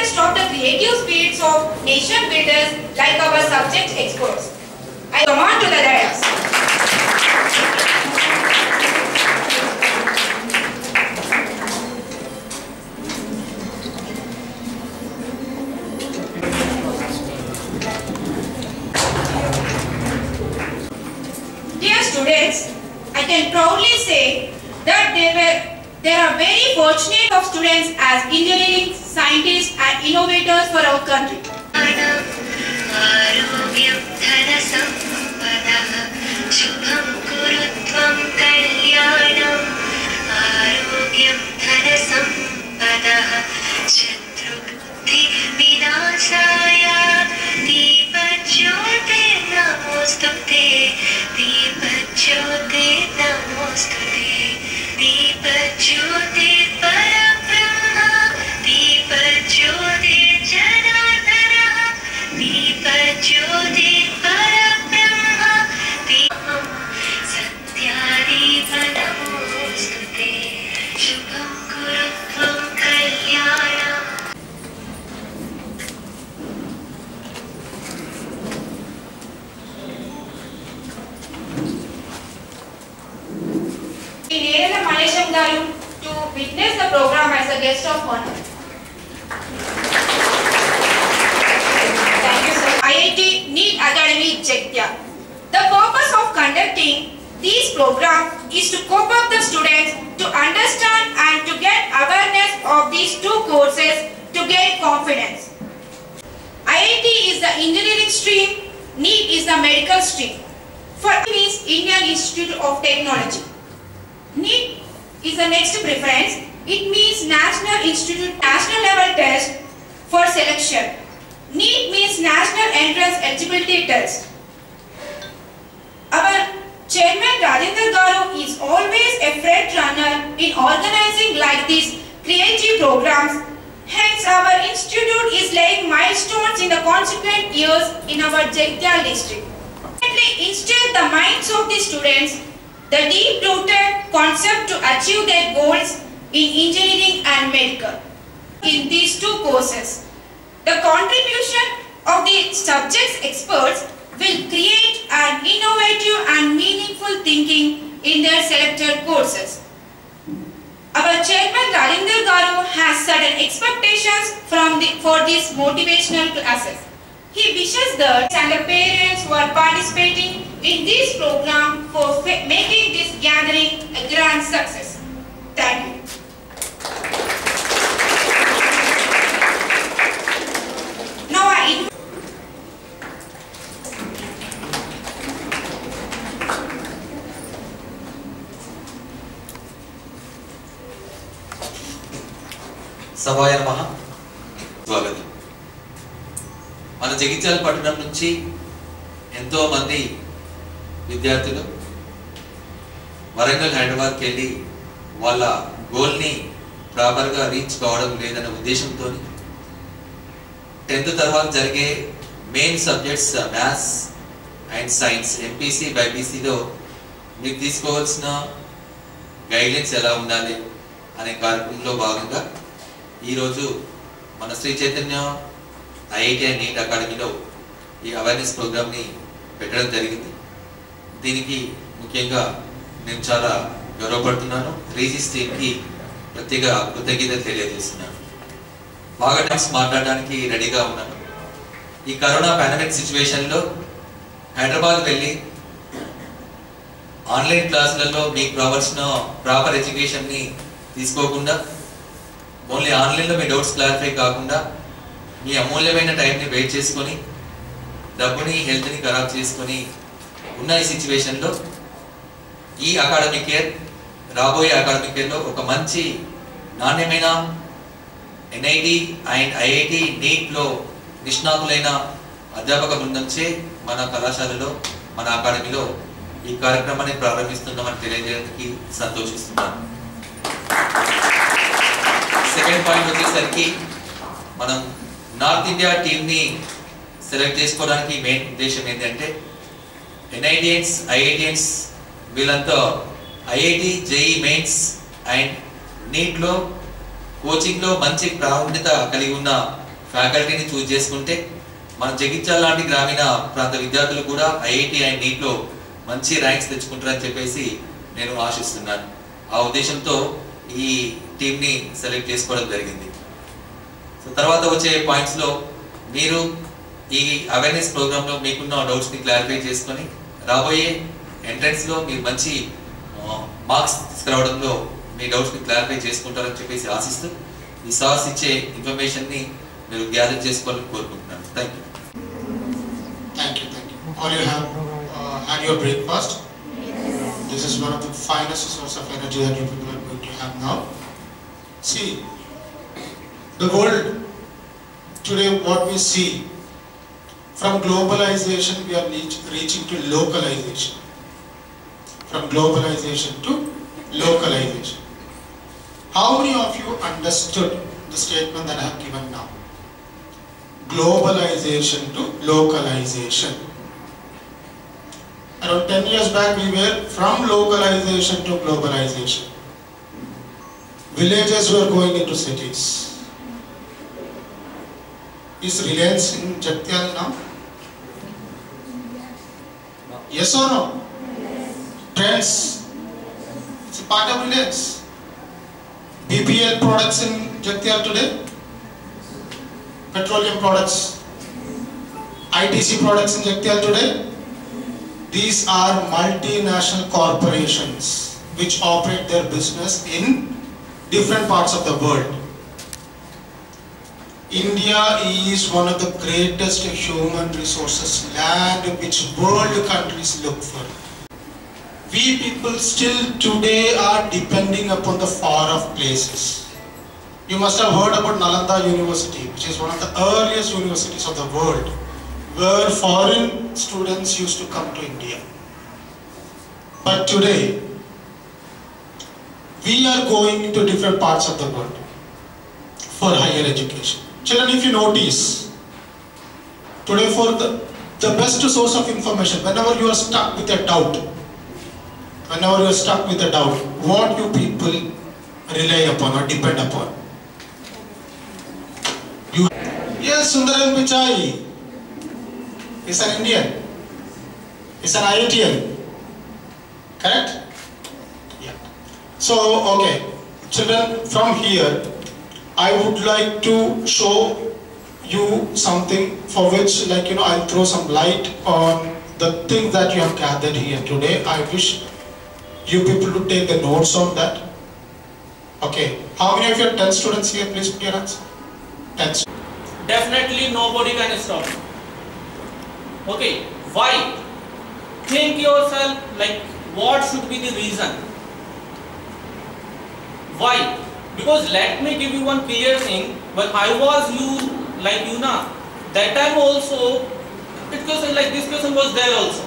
interest of the creative spirits of nation builders like our subject experts. I come on to the dais. Dear students, I can proudly say that there are very fortunate of students as engineering, scientists and innovators for our country. To witness the program as a guest of honor. Thank you, sir. IIT NEET Academy, Jaitya. The purpose of conducting these programs is to cope up the students to understand and to get awareness of these two courses to gain confidence. IIT is the engineering stream, NEET is the medical stream. For is Indian Institute of Technology. NEET is the next preference. It means National Institute National Level Test for selection. NEET means National Entrance Eligibility Test. Our Chairman Rajendra Garu is always a front runner in organizing like these creative programs. Hence, our institute is laying milestones in the consequent years in our Jaitya district. Instill the minds of the students the deep-rooted concept to achieve their goals in engineering and medical. In these two courses, the contribution of the subjects experts will create an innovative and meaningful thinking in their selected courses. Our Chairman Rajendra Garu has certain expectations for these motivational classes. He wishes that and the parents who are participating in this program for making this gathering a grand success. Thank you. Now I invite సభాయ నమః. స్వాగతం. మన జగిత్యాల పట్టణం నుంచి ఎంతో మంది విద్యార్థులు వరంగల్ హైదరాబాద్కి వెళ్ళి వాళ్ళ గోల్ని ప్రాపర్గా రీచ్ కావడం లేదన్న ఉద్దేశంతో 10th తర్వాత జరిగే main subjects maths and science MPC బైపీసీలో మీకు తీసుకోవాల్సిన గైడ్లైన్స్ ఎలా ఉండాలి అనే కార్యక్రమంలో భాగంగా ఈరోజు మన Sri Chaitanya IIT and NEET అకాడమీలో ఈ అవేర్నెస్ ప్రోగ్రామ్ని పెట్టడం జరిగింది. దీనికి ముఖ్యంగా నేను చాలా గౌరవపడుతున్నాను. రీజిస్ టీమ్కి ప్రత్యేక కృతజ్ఞతలు తెలియజేస్తున్నాను. బాగా టైమ్స్ మాట్లాడడానికి రెడీగా ఉన్నాను. ఈ కరోనా పాండమిక్ సిచ్యువేషన్లో హైదరాబాద్ వెళ్ళి ఆన్లైన్ క్లాసులలో మీకు కావాల్సిన ప్రాపర్ ఎడ్యుకేషన్ని తీసుకోకుండా ఓన్లీ ఆన్లైన్లో మీ డౌట్స్ క్లారిఫై కాకుండా మీ అమూల్యమైన టైంని వెయిట్ చేసుకొని డబ్బుని హెల్త్ని ఖరాబ్ చేసుకొని ఉన్న ఈ సిచ్యువేషన్లో ఈ అకాడమిక్ ఇయర్ రాబోయే అకాడమిక్ ఇయర్లో ఒక మంచి నాణ్యమైన ఎన్ఐటి అండ్ ఐఐటి నీట్లో నిష్ణాతులైన అధ్యాపక బృందంచే మన కళాశాలలో మన అకాడమీలో ఈ కార్యక్రమాన్ని ప్రారంభిస్తున్నామని తెలియజేయడానికి సంతోషిస్తున్నాను. సెకండ్ పాయింట్ వచ్చేసరికి మనం నార్త్ ఇండియా టీమ్ని సెలెక్ట్ చేసుకోవడానికి మెయిన్ ఉద్దేశం ఏంటంటే ఎన్ఐటిఎన్స్ ఐఐటిఎన్స్ వీళ్ళంతా ఐఐటి జేఈ మెయిన్స్ అండ్ నీట్లో కోచింగ్లో మంచి ప్రావీణ్యత కలిగి ఉన్న ఫ్యాకల్టీని చూస్ చేసుకుంటే మన జగిత్యాల లాంటి గ్రామీణ ప్రాంత విద్యార్థులు కూడా ఐఐటి అండ్ నీట్లో మంచి ర్యాంక్స్ తెచ్చుకుంటారని చెప్పేసి నేను ఆశిస్తున్నాను. ఆ ఉద్దేశంతో ఈ టీంని సెలెక్ట్ చేసుకోవడం జరిగింది. సో తర్వాత వచ్చే పాయింట్స్లో మీరు ఈ అవేర్నెస్ ప్రోగ్రాంలో మీకున్న డౌట్స్ని క్లారిఫై చేసుకొని రాబోయే ఎంట్రన్స్లో మీరు మంచి మార్క్స్ తీసుకురావడంలో మీ డౌట్స్ని క్లారిఫై చేసుకుంటారని చెప్పేసి ఆశిస్తూ ఈ సార్స్ ఇచ్చే ఇన్ఫర్మేషన్ని మీరు గ్యాదర్ చేసుకోవాలని కోరుకుంటున్నాను. Thank you. Thank you. All you have had your breakfast. Yes. This is one of the finest source of energy that you people are going to have now. See, the world today, what we see, from globalization we are reaching to localization. From globalization to localization. How many of you understood the statement that I have given now? Globalization to localization. Around 10 years back we were from localization to globalization. Villages were going into cities. Is Reliance in Jagtial now? Yes or no? Yes. Trends. It's a part of Reliance. BPL products in Jagtial today? Petroleum products. ITC products in Jagtial today? These are multinational corporations which operate their business in different parts of the world. India is one of the greatest human resources land which world countries look for. We people still today are depending upon the far off places. You must have heard about Nalanda University, which is one of the earliest universities of the world, where foreign students used to come to India. But today, we are going into different parts of the world for higher education. Children, if you notice, today for the best source of information, whenever you are stuck with a doubt, what you people rely upon or depend upon? Yes, Sundaram Pichai is an Indian, is an IITian, correct? Yeah. So, okay, children, from here, I would like to show you something for which, I'll throw some light on the things that you have gathered here today. I wish you people to take the notes on that. Okay, how many of you are 10 students here? Please put your hands. 10 students. Definitely nobody can stop. Okay, why? Think yourself, what should be the reason? Why? Because let me give you one clear thing. When I was that time also, this question was there also.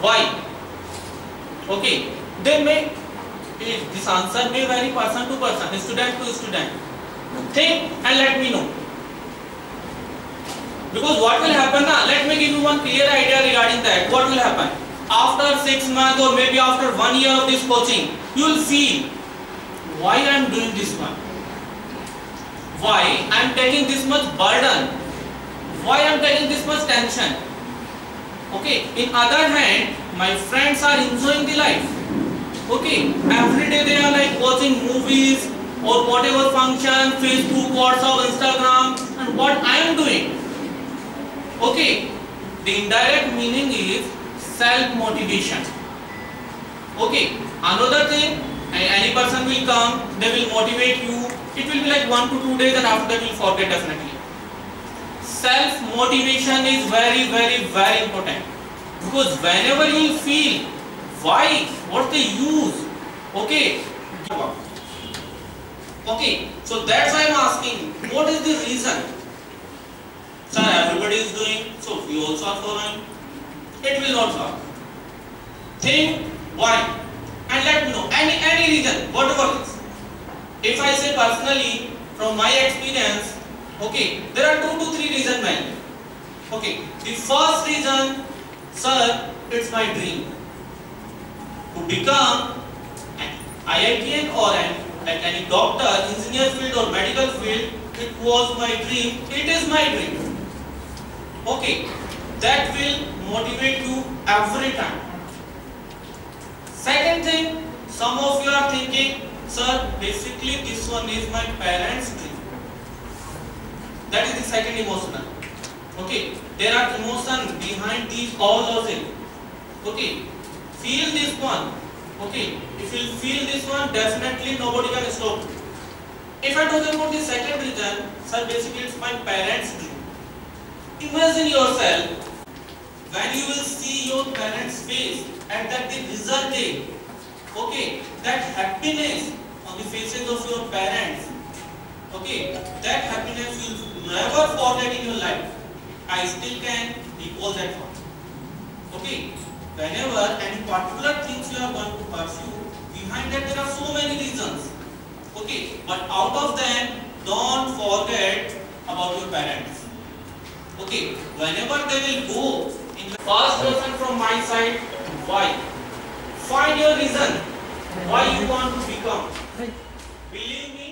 Why? Okay, this answer may vary person to person, student to student. Think and let me know. Because what will happen now? Let me give you one clear idea regarding that. What will happen? After 6 months or maybe after 1 year of this coaching, you will feel, why I am doing this one? Why I am taking this much burden? Why I am taking this much tension? Okay, in other hand, my friends are enjoying the life. Okay, every day they are watching movies or whatever function, Facebook, WhatsApp, Instagram, and what I am doing. Okay, the indirect meaning is self-motivation. Okay, another thing, any person will come, they will motivate you. It will be 1 to 2 days and after that you will forget definitely. Self-motivation is very, very, very important. Because whenever you feel, why, what's the use? Okay, so that's why I am asking, what is the reason? Sir, everybody is doing, so we also are following. It will not work. Think why and let me know any reason, whatever it is. If I say personally, from my experience, okay, there are 2 to 3 reasons mainly. Okay, the first reason, sir, it's my dream to become an IITian or any doctor, engineer field or medical field. it was my dream, it is my dream. Okay, that will motivate you every time. Second thing, some of you are thinking, sir, basically this one is my parents' dream. That is the second emotional. Okay, there are emotions behind these all of it. Okay, feel this one. Okay, if you feel this one, definitely nobody can stop you. If I talk about the second reason, sir, basically it's my parents' dream. Imagine yourself when you will see your parents' face at that the result day. Okay, that happiness on the faces of your parents. Okay, that happiness you will never forget in your life. I still can recall that one. Okay, whenever any particular things you are going to pursue, behind that there are so many reasons. Okay, but out of them, don't forget about your parents. Okay, whenever they will go in the first lesson from my side, why? Find your reason why you want to become. Believe me.